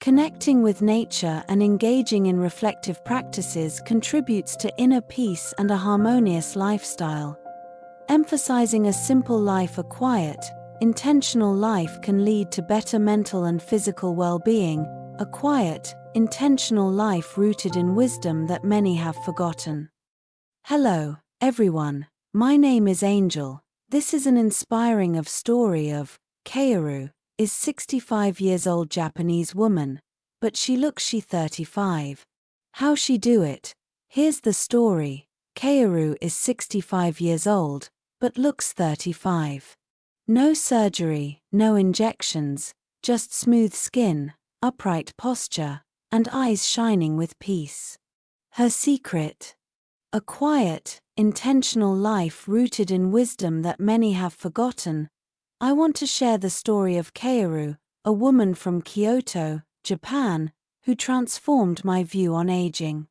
Connecting with nature and engaging in reflective practices contributes to inner peace and a harmonious lifestyle. Emphasizing a simple life, a quiet, intentional life can lead to better mental and physical well-being, a quiet, intentional life rooted in wisdom that many have forgotten. Hello, everyone. My name is Angel. This is an inspiring story of Kaoru, is 65 years old Japanese woman, but she looks 35. How she do it? Here's the story. Kaoru is 65 years old, but looks 35. No surgery, no injections, just smooth skin, upright posture, and eyes shining with peace. Her secret? A quiet, intentional life rooted in wisdom that many have forgotten. I want to share the story of Kaoru, a woman from Kyoto, Japan, who transformed my view on aging.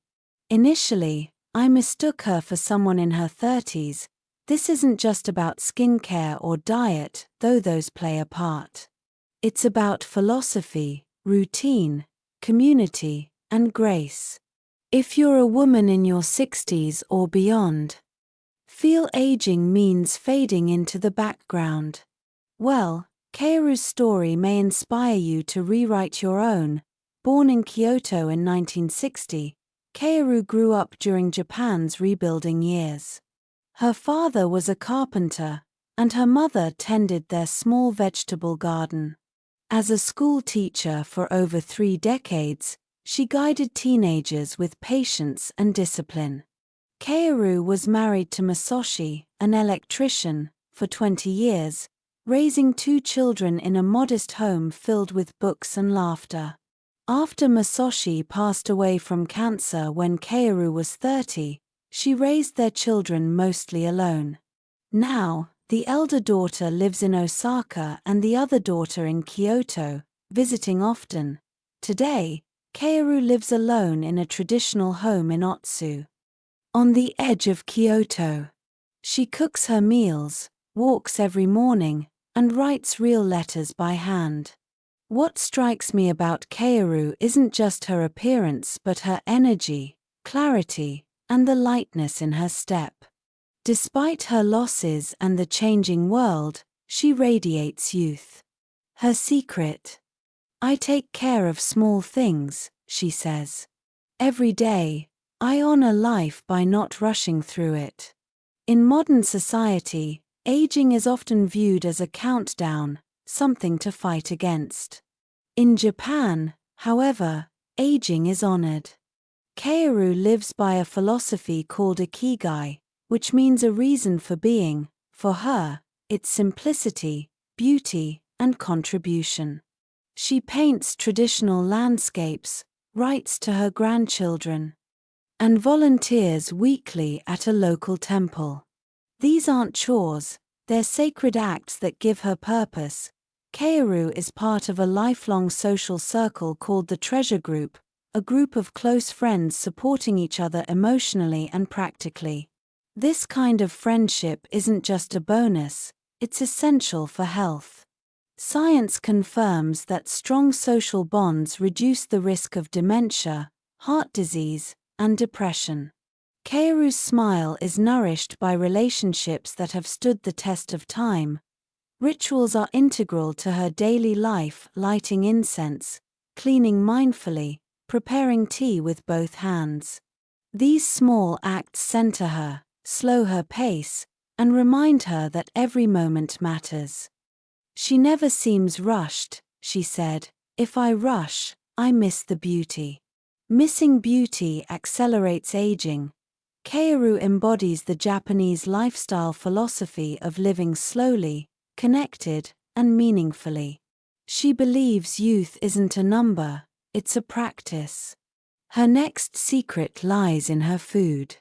Initially, I mistook her for someone in her 30s. This isn't just about skincare or diet, though those play a part. It's about philosophy, routine, community, and grace. If you're a woman in your 60s or beyond, feel aging means fading into the background. Well, Kaoru's story may inspire you to rewrite your own. Born in Kyoto in 1960, Kaoru grew up during Japan's rebuilding years. Her father was a carpenter, and her mother tended their small vegetable garden. As a school teacher for over 3 decades, she guided teenagers with patience and discipline. Kaoru was married to Masashi, an electrician, for 20 years, raising 2 children in a modest home filled with books and laughter. After Masashi passed away from cancer when Kaoru was 30, she raised their children mostly alone. Now, the elder daughter lives in Osaka and the other daughter in Kyoto, visiting often. Today, Kaoru lives alone in a traditional home in Otsu, on the edge of Kyoto. She cooks her meals, walks every morning, and writes real letters by hand. What strikes me about Kaoru isn't just her appearance but her energy, clarity, and the lightness in her step. Despite her losses and the changing world, she radiates youth. Her secret? I take care of small things, she says. Every day, I honor life by not rushing through it. In modern society, aging is often viewed as a countdown, something to fight against. In Japan, however, aging is honored. Kaoru lives by a philosophy called ikigai, which means a reason for being. For her, it's simplicity, beauty, and contribution. She paints traditional landscapes, writes to her grandchildren, and volunteers weekly at a local temple. These aren't chores, they're sacred acts that give her purpose. Kaoru is part of a lifelong social circle called the Treasure Group, a group of close friends supporting each other emotionally and practically. This kind of friendship isn't just a bonus, it's essential for health. Science confirms that strong social bonds reduce the risk of dementia, heart disease, and depression. Kaoru's smile is nourished by relationships that have stood the test of time. Rituals are integral to her daily life, lighting incense, cleaning mindfully, preparing tea with both hands. These small acts center her, slow her pace, and remind her that every moment matters. She never seems rushed, she said. If I rush, I miss the beauty. Missing beauty accelerates aging. Kaoru embodies the Japanese lifestyle philosophy of living slowly, connected, and meaningfully. She believes youth isn't a number, it's a practice. Her next secret lies in her food.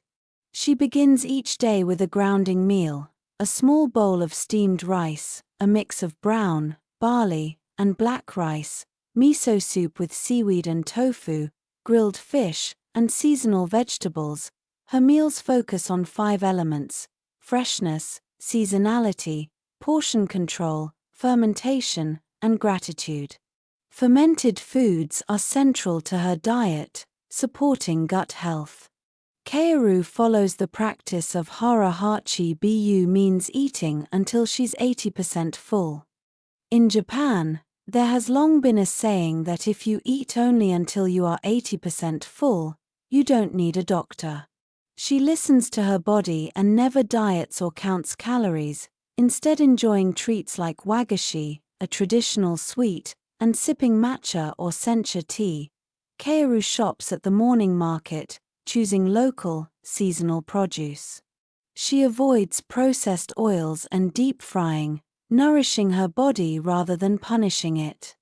She begins each day with a grounding meal, a small bowl of steamed rice, a mix of brown, barley, and black rice, miso soup with seaweed and tofu, grilled fish, and seasonal vegetables. Her meals focus on 5 elements: freshness, seasonality, portion control, fermentation, and gratitude. Fermented foods are central to her diet, supporting gut health. Kaoru follows the practice of hara-hachi bu means eating until she's 80% full. In Japan, there has long been a saying that if you eat only until you are 80% full, you don't need a doctor. She listens to her body and never diets or counts calories, instead enjoying treats like wagashi, a traditional sweet, and sipping matcha or sencha tea. Kaoru shops at the morning market, choosing local, seasonal produce. She avoids processed oils and deep frying, nourishing her body rather than punishing it.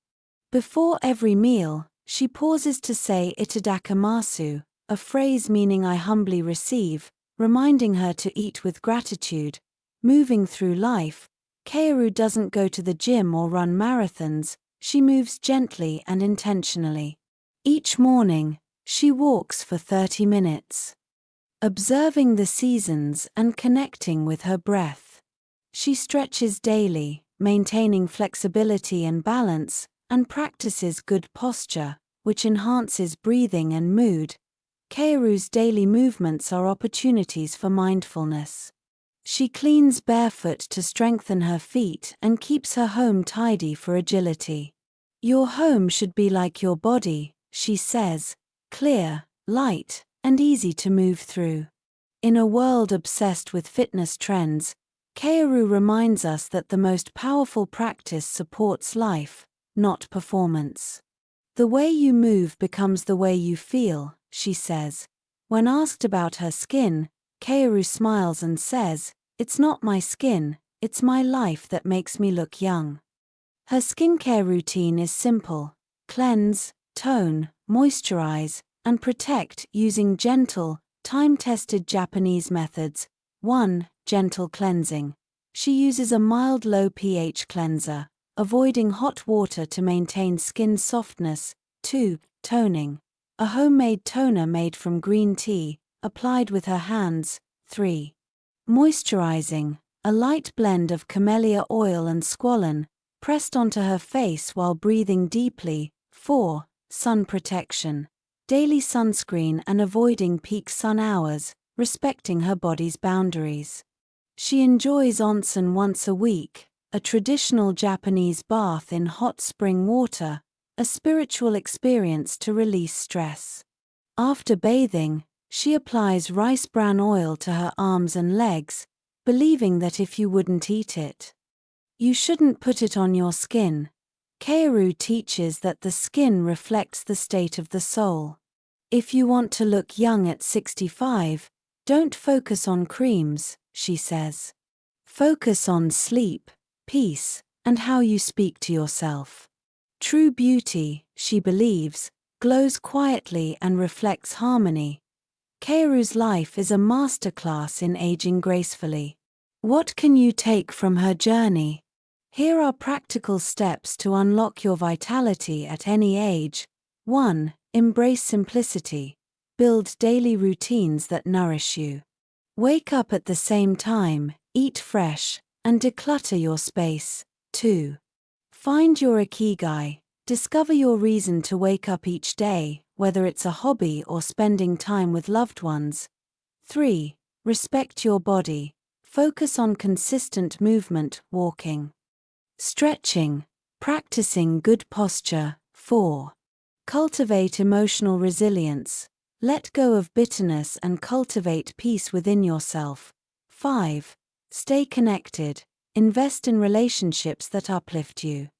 Before every meal, she pauses to say itadakamasu, a phrase meaning I humbly receive, reminding her to eat with gratitude. Moving through life, Kaoru doesn't go to the gym or run marathons, she moves gently and intentionally. Each morning, she walks for 30 minutes, observing the seasons and connecting with her breath. She stretches daily, maintaining flexibility and balance, and practices good posture, which enhances breathing and mood. Kaoru's daily movements are opportunities for mindfulness. She cleans barefoot to strengthen her feet and keeps her home tidy for agility. Your home should be like your body, she says, clear, light, and easy to move through. In a world obsessed with fitness trends, Kaoru reminds us that the most powerful practice supports life, not performance. The way you move becomes the way you feel, she says. When asked about her skin, Kaoru smiles and says, "It's not my skin, it's my life that makes me look young." Her skincare routine is simple: cleanse, tone, moisturize, and protect using gentle, time-tested Japanese methods. 1. Gentle cleansing. She uses a mild low pH cleanser, avoiding hot water to maintain skin softness. 2. Toning. A homemade toner made from green tea, applied with her hands. 3. Moisturizing. A light blend of camellia oil and squalane, pressed onto her face while breathing deeply. 4. Sun protection. Daily sunscreen and avoiding peak sun hours, respecting her body's boundaries. She enjoys onsen once a week, a traditional Japanese bath in hot spring water, a spiritual experience to release stress. After bathing, she applies rice bran oil to her arms and legs, believing that if you wouldn't eat it, you shouldn't put it on your skin. Kaoru teaches that the skin reflects the state of the soul. If you want to look young at 65, don't focus on creams, she says. Focus on sleep, peace, and how you speak to yourself. True beauty, she believes, glows quietly and reflects harmony. Kaoru's life is a masterclass in aging gracefully. What can you take from her journey? Here are practical steps to unlock your vitality at any age. 1. Embrace simplicity. Build daily routines that nourish you. Wake up at the same time, eat fresh, and declutter your space. 2. Find your ikigai. Discover your reason to wake up each day, whether it's a hobby or spending time with loved ones. 3. Respect your body. Focus on consistent movement, walking, stretching, practicing good posture. 4. Cultivate emotional resilience. Let go of bitterness and cultivate peace within yourself. 5. Stay connected. Invest in relationships that uplift you.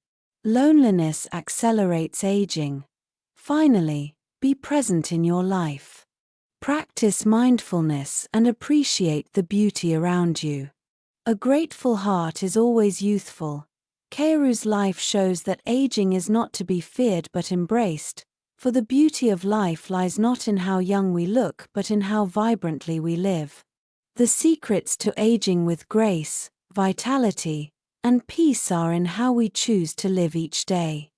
Loneliness accelerates aging. Finally, be present in your life. Practice mindfulness and appreciate the beauty around you. A grateful heart is always youthful. Kaoru's life shows that aging is not to be feared but embraced, for the beauty of life lies not in how young we look but in how vibrantly we live. The secrets to aging with grace, vitality, and peace are in how we choose to live each day.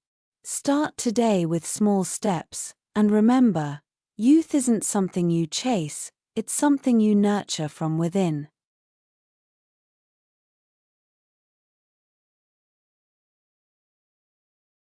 Start today with small steps, and remember, youth isn't something you chase, it's something you nurture from within.